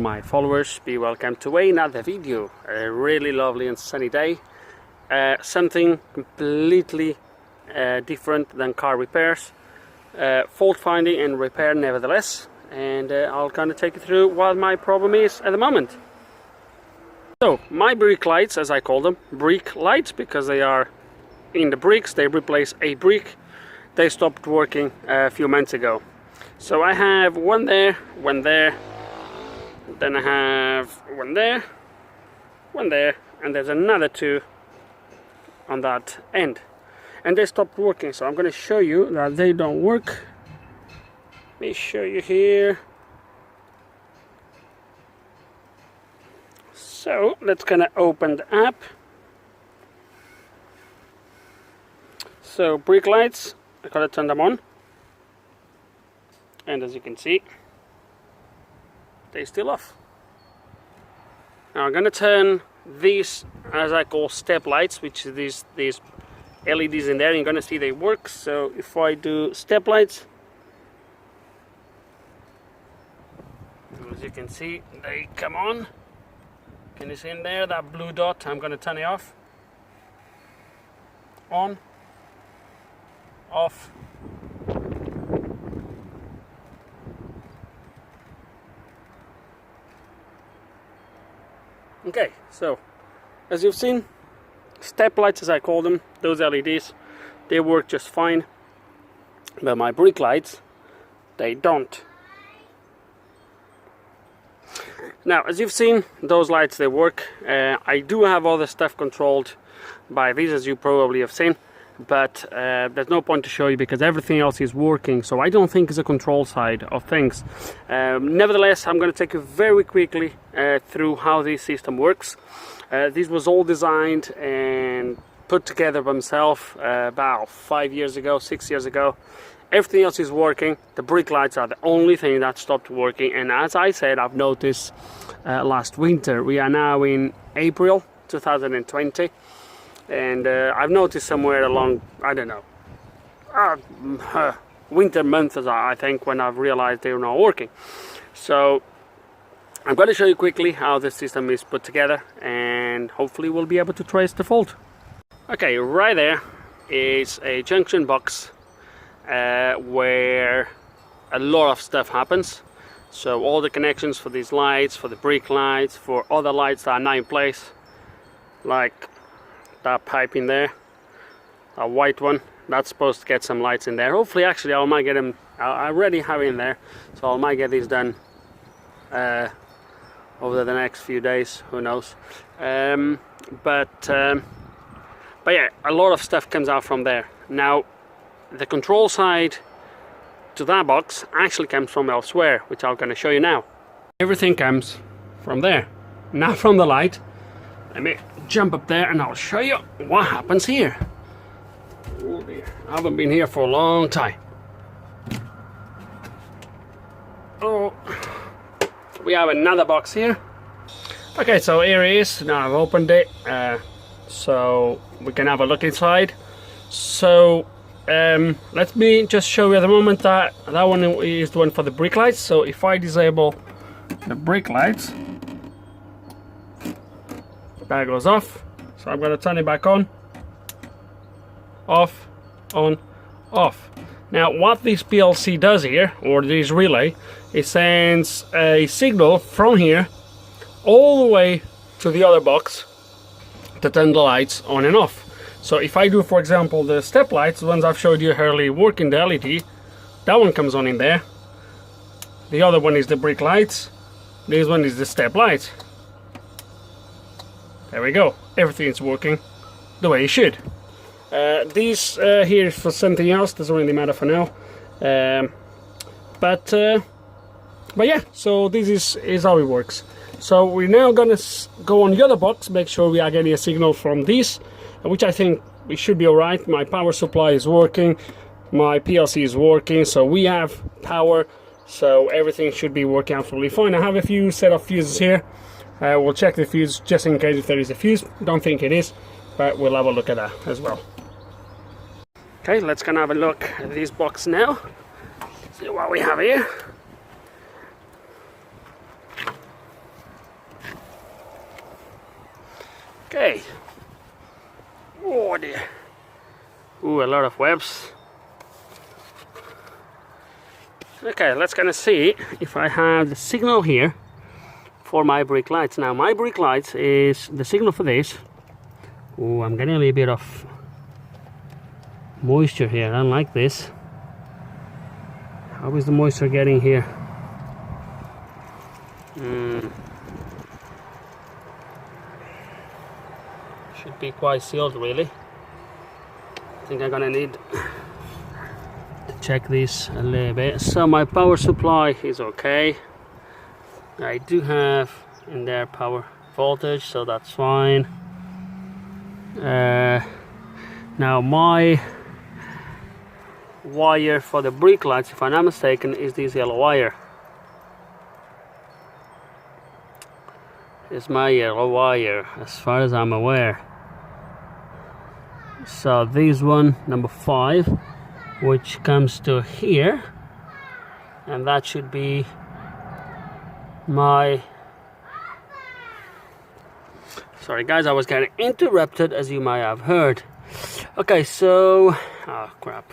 My followers, be welcome to another video. A really lovely and sunny day. Something completely different than car repairs. Fault finding and repair nevertheless. And I'll kind of take you through what my problem is at the moment. So, my brake lights, as I call them, brake lights, because they are in the bricks, they replace a brick. They stopped working a few months ago. So I have one there, then I have one there, and there's another two on that end. And they stopped working, so I'm going to show you that they don't work. Let me show you here. So let's kind of open the app. So brake lights, I gotta turn them on. And as you can see, they're still off. Now I'm gonna turn these, as I call step lights, which is these LEDs in there, and you're gonna see they work. So if I do step lights, as you can see, they come on. Can you see in there that blue dot? I'm gonna turn it off. On, off. Okay, so as you've seen, step lights, as I call them, those LEDs, they work just fine, but my brake lights, they don't. Now, as you've seen, those lights, they work. I do have other stuff controlled by these, as you probably have seen, but there's no point to show you because everything else is working, so I don't think it's a control side of things. Nevertheless, I'm going to take you very quickly through how this system works. This was all designed and put together by myself about 5 years ago, 6 years ago. Everything else is working. The brake lights are the only thing that stopped working, and as I said, I've noticed last winter, we are now in April 2020, and I've noticed somewhere along, I don't know, winter months, I think, when I've realized they're not working. So I'm going to show you quickly how the system is put together, and hopefully we'll be able to trace the fault. Okay, right there is a junction box where a lot of stuff happens. So all the connections for these lights, for the brake lights, for other lights that are now in place, like that pipe in there, a white one, that's supposed to get some lights in there. Hopefully, actually, I might get them. I already have it in there, so I might get these done over the next few days. Who knows? But yeah, a lot of stuff comes out from there. Now, the control side to that box actually comes from elsewhere, which I'm going to show you now. Everything comes from there, not from the light. Let me jump up there and I'll show you what happens here. Oh dear, I haven't been here for a long time. Oh, we have another box here. Okay, so here it is. Now I've opened it, so we can have a look inside. So let me just show you at the moment that that one is the one for the brake lights. So if I disable the brake lights, that goes off. So I'm going to turn it back on, off, on, off. Now what this PLC does here, or this relay, it sends a signal from here all the way to the other box to turn the lights on and off. So if I do, for example, the step lights, the ones I've showed you earlier working, the LED, that one comes on in there. The other one is the brake lights. This one is the step lights. There we go. Everything is working the way it should. These here is for something else. Doesn't really matter for now. But yeah. So this is how it works. So we're now gonna go on the other box, make sure we are getting a signal from this, which I think we should be alright. My power supply is working, my PLC is working, so we have power, so everything should be working absolutely fine. I have a few set of fuses here. We'll check the fuse just in case if there is a fuse. Don't think it is, but we'll have a look at that as well. Okay, let's gonna have a look at this box now. See what we have here. Okay. Oh dear. Ooh, a lot of webs. Okay, let's gonna see if I have the signal here for my brake lights. Now my brake lights is the signal for this. Oh, I'm getting a little bit of moisture here. I don't like this. How is the moisture getting here? Should be quite sealed, really. I think I'm gonna need to check this a little bit. So my power supply is okay. I do have in there power voltage, so that's fine. Now my wire for the brake lights, if I'm not mistaken, is this yellow wire. It's my yellow wire, as far as I'm aware. So this one, number 5, which comes to here, and that should be my... Sorry guys, I was getting interrupted, as you might have heard. Okay, so... oh crap.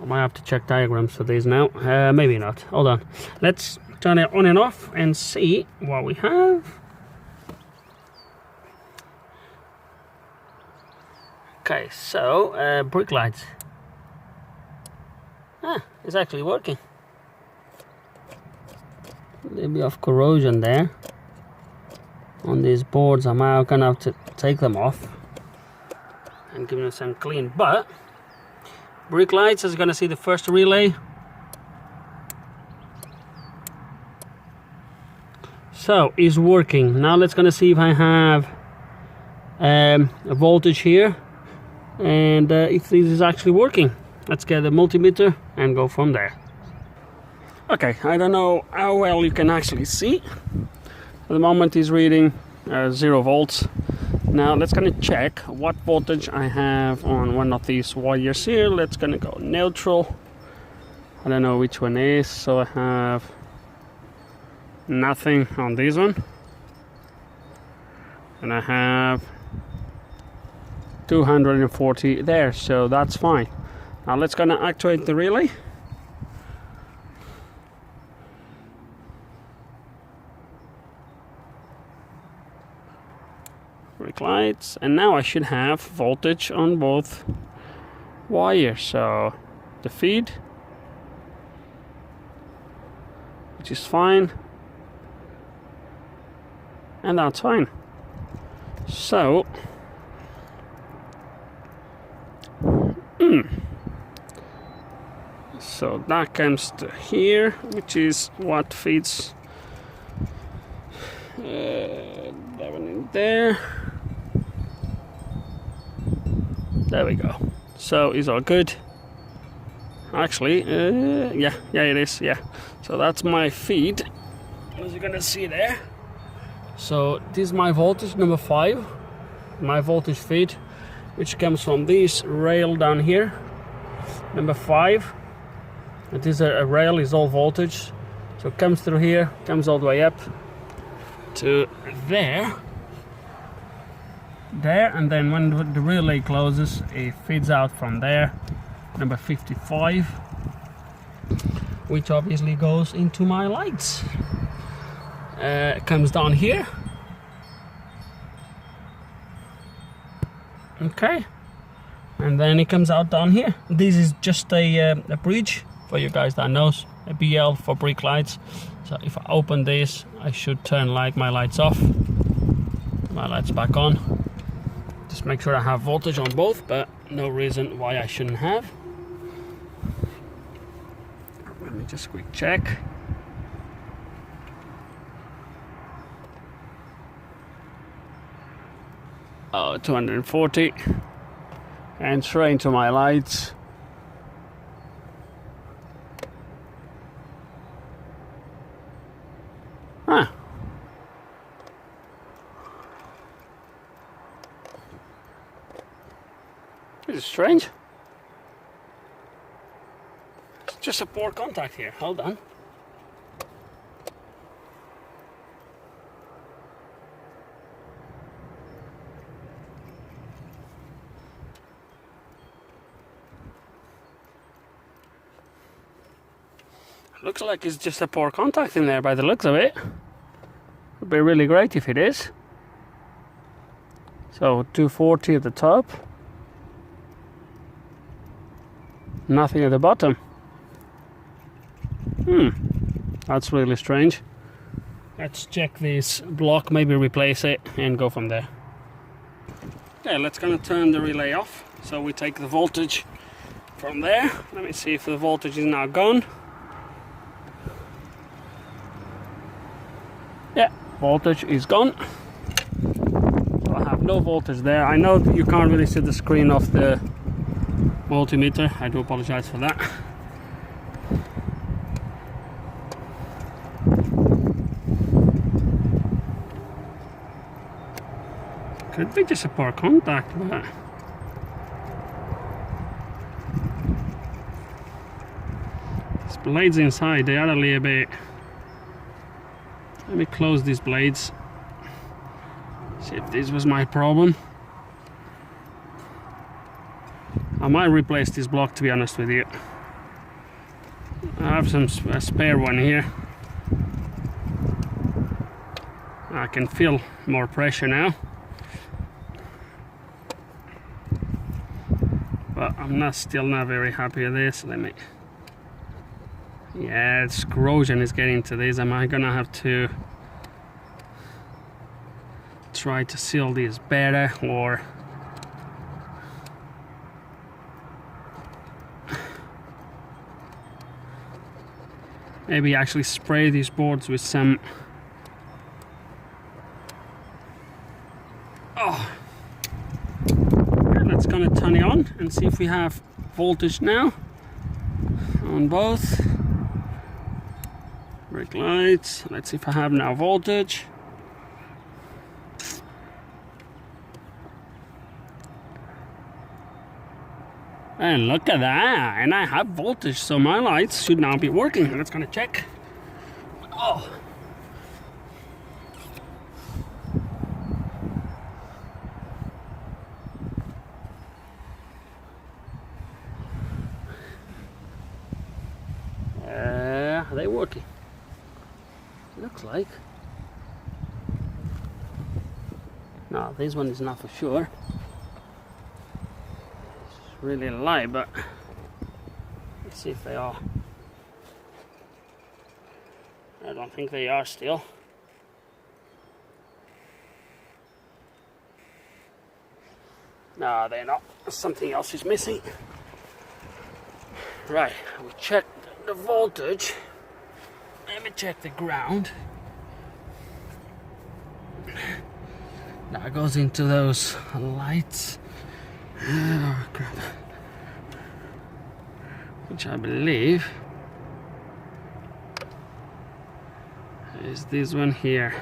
I might have to check diagrams for these now. Maybe not. Hold on. Let's turn it on and off and see what we have. Okay, so brake lights. It's actually working. A little bit of corrosion there on these boards. I'm now gonna have to take them off and give them some clean. But brake lights is gonna see the first relay. So it's working. Now let's gonna see if I have a voltage here and if this is actually working. Let's get the multimeter and go from there. Okay, I don't know how well you can actually see. At the moment is reading 0 volts. Now let's gonna check what voltage I have on one of these wires here. Let's gonna go neutral. I don't know which one is, so I have nothing on this one, and I have 240 there, so that's fine. Now let's gonna activate the relay. Brake lights, and now I should have voltage on both wires. So the feed, which is fine, and that's fine. So so that comes to here, which is what feeds that one in there. There we go. So it's all good. Actually, yeah, it is. Yeah. So that's my feed, as you're gonna see there. So this is my voltage, number 5, my voltage feed, which comes from this rail down here, number 5. It is a rail, is all voltage, so it comes through here, comes all the way up to there, and then when the relay closes, it feeds out from there, number 55, which obviously goes into my lights. It comes down here. Okay, and then it comes out down here. This is just a bridge for you guys that knows, a BL for brake lights. So if I open this, I should turn my lights off, my lights back on. Just make sure I have voltage on both, but no reason why I shouldn't have. Let me just quick check. Oh, 240, and straight into my lights. This is strange. It's just a poor contact here. Hold on. Looks like it's just a poor contact in there by the looks of it. Would be really great if it is. So 240 at the top. Nothing at the bottom. That's really strange. Let's check this block, maybe replace it and go from there. Okay, let's gonna turn the relay off. So we take the voltage from there. Let me see if the voltage is now gone. Yeah, voltage is gone. So I have no voltage there. I know that you can't really see the screen of the multimeter. I do apologize for that. Could be just a poor contact, but these blades inside, they are a little bit. Let me close these blades. See if this was my problem. I might replace this block, to be honest with you. I have a spare one here. I can feel more pressure now. But I'm still not very happy with this. Yeah, it's corrosion is getting to this. Am I gonna have to try to seal these better, or maybe actually spray these boards with some let's gonna turn it on and see if we have voltage now on both brake lights. Let's see if I have now voltage. And look at that, and I have voltage, so my lights should now be working. Let's gonna check. Oh. Are they working? Looks like. No, this one is not for sure. It's really light, but let's see if they are. I don't think they are still. No, they're not. Something else is missing. Right, we checked the voltage. Let me check the ground. That goes into those lights. Oh, crap. Which I believe is this one here.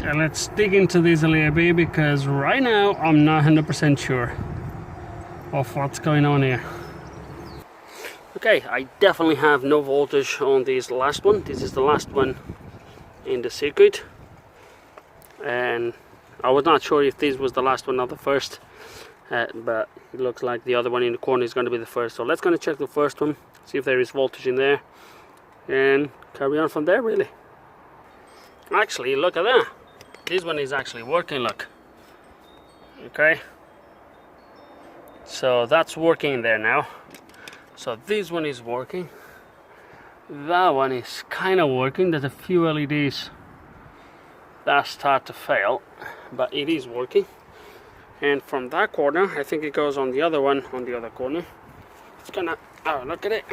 Okay, let's dig into this a little bit, because right now I'm not 100% sure of what's going on here. Okay, I definitely have no voltage on this last one. This is the last one in the circuit, and I was not sure if this was the last one or the first, but it looks like the other one in the corner is going to be the first. So let's check the first one, see if there is voltage in there, and carry on from there, really. Actually, look at that. This one is actually working, look. Okay. So that's working there now. So this one is working. That one is kind of working. There's a few LEDs that start to fail, but it is working. And from that corner, I think it goes on the other one, on the other corner. It's gonna, oh, look at it.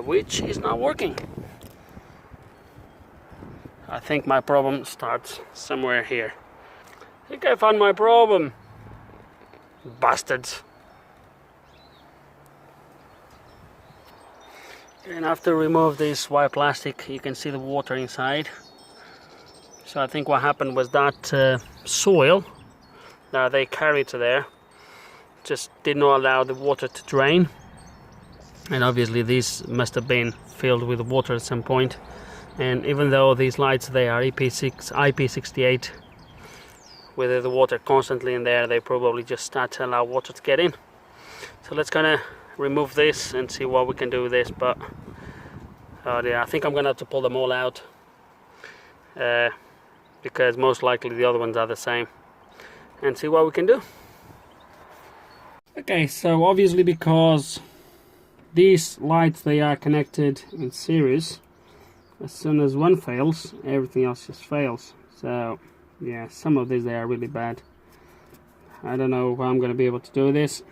Which is not working. I think my problem starts somewhere here. I think I found my problem. Bastards. And after remove this white plastic, you can see the water inside. So I think what happened was that soil that they carried to there just did not allow the water to drain. And obviously these must have been filled with water at some point. And even though these lights, they are IP68, with the water constantly in there, they probably just start to allow water to get in. So let's kind of remove this and see what we can do with this. But yeah, I think I'm gonna have to pull them all out, because most likely the other ones are the same, and see what we can do. Okay, so obviously because these lights, they are connected in series, as soon as one fails, everything else just fails. So yeah, some of these, they are really bad. I don't know if I'm gonna be able to do this.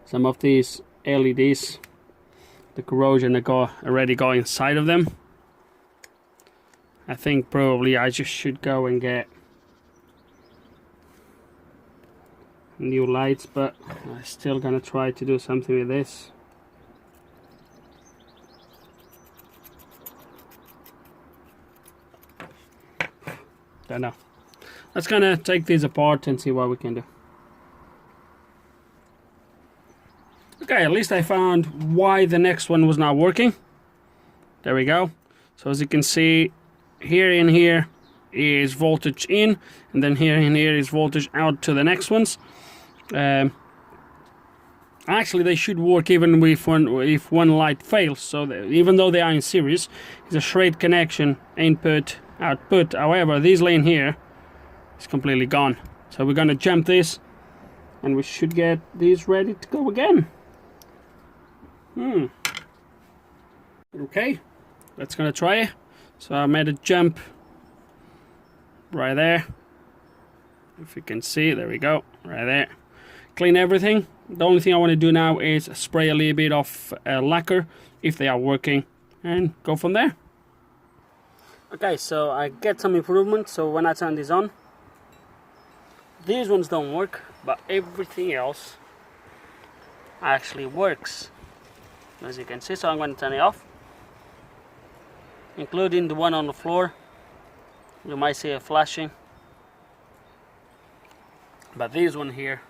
Some of these LEDs, the corrosion that already got inside of them. I think probably I just should go and get new lights, but I'm still gonna try to do something with this. Don't know. Let's gonna take these apart and see what we can do. Okay, at least I found why the next one was not working. There we go. So as you can see, here in here is voltage in, and then here in here is voltage out to the next ones. Actually, they should work even if one light fails. So even though they are in series, it's a straight connection, input, output. However, this lane here is completely gone. So we're gonna jump this, and we should get these ready to go again. Okay, let's gonna try it. So I made a jump right there. If you can see, there we go, right there. Clean everything. The only thing I want to do now is spray a little bit of lacquer if they are working, and go from there. Okay, so I get some improvement. So when I turn this on, these ones don't work, but everything else actually works, as you can see. So I'm going to turn it off, including the one on the floor. You might see it flashing, but this one here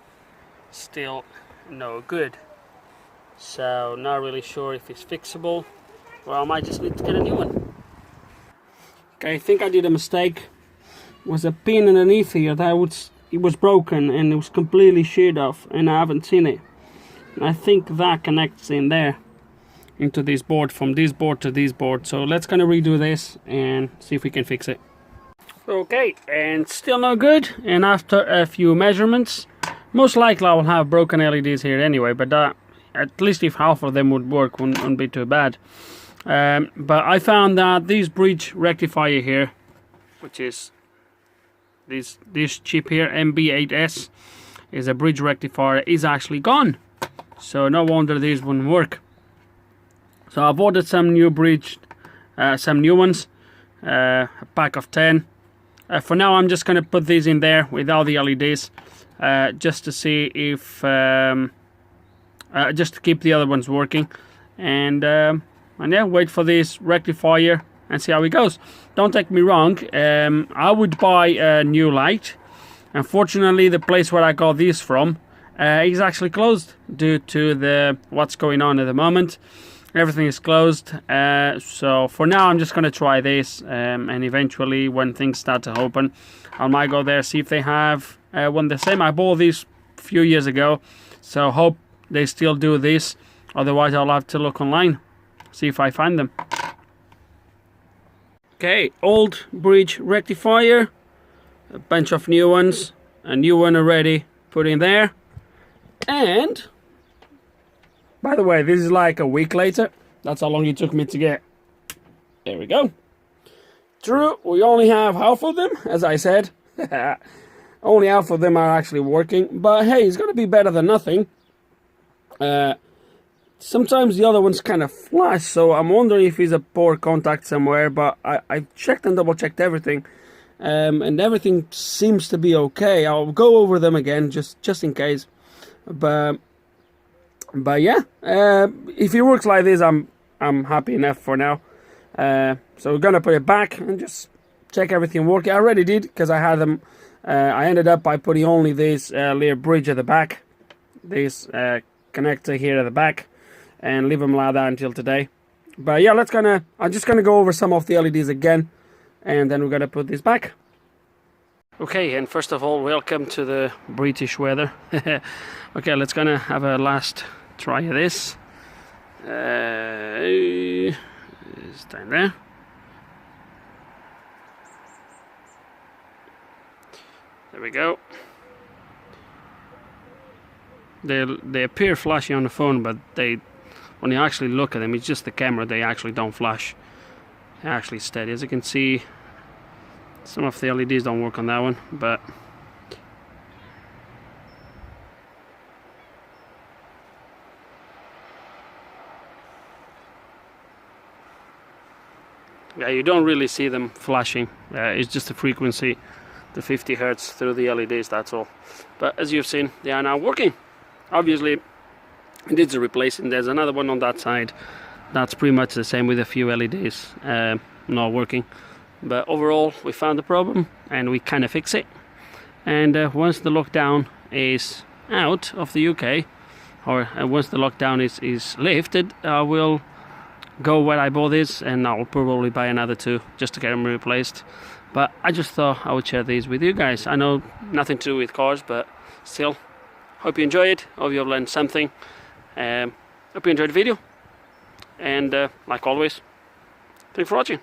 still no good. So not really sure if it's fixable, or I might just need to get a new one. Okay, I think I did a mistake. Was a pin underneath here that it was broken and it was completely sheared off, and I haven't seen it. And I think that connects in there into this board, from this board to this board. So let's kind of redo this and see if we can fix it. Okay, and still no good. And after a few measurements, most likely I will have broken LEDs here anyway, but at least if half of them would work, wouldn't be too bad. But I found that this bridge rectifier here, which is this chip here, MB8S, is a bridge rectifier, is actually gone. So no wonder these wouldn't work. So I've ordered some new some new ones, a pack of 10. For now, I'm just going to put these in there without the LEDs, just to see if, just to keep the other ones working, and yeah, wait for this rectifier and see how it goes. Don't take me wrong, I would buy a new light. Unfortunately, the place where I got these from is actually closed due to what's going on at the moment. Everything is closed, so for now I'm just going to try this, and eventually when things start to open, I might go there, see if they have one the same. I bought these a few years ago, so hope they still do this. Otherwise I'll have to look online, see if I find them. Okay, old bridge rectifier, a bunch of new ones, a new one already put in there. And by the way, this is like a week later. That's how long it took me to get. There we go. True, we only have half of them, as I said. Only half of them are actually working. But hey, it's going to be better than nothing. Sometimes the other ones kind of flash, so I'm wondering if it's a poor contact somewhere. But I checked and double checked everything, and everything seems to be okay. I'll go over them again just in case, but yeah, if it works like this, I'm happy enough for now. So we're gonna put it back and just check everything working. I already did, because I had them. I ended up by putting only this little bridge at the back, this connector here at the back, and leave them like that until today. But yeah, I'm just gonna go over some of the LEDs again, and then we're gonna put this back. Okay, and first of all, welcome to the British weather. Okay, let's gonna have a last try of this. It's down there. There we go. They appear flashy on the phone, but when you actually look at them, it's just the camera. They actually don't flash. They're actually steady. As you can see, some of the LEDs don't work on that one, but yeah, you don't really see them flashing. It's just the frequency, the 50 Hertz through the LEDs, that's all. But as you've seen, they are now working. Obviously, it needs a replacing. There's another one on that side that's pretty much the same with a few LEDs not working. But overall, we found the problem and we kind of fix it. And once the lockdown is out of the UK, or once the lockdown is lifted, I will go where I bought this, and I'll probably buy another two just to get them replaced. But I just thought I would share these with you guys. I know nothing to do with cars, but still, hope you enjoy it. Hope you have learned something. Hope you enjoyed the video, and like always, thanks for watching.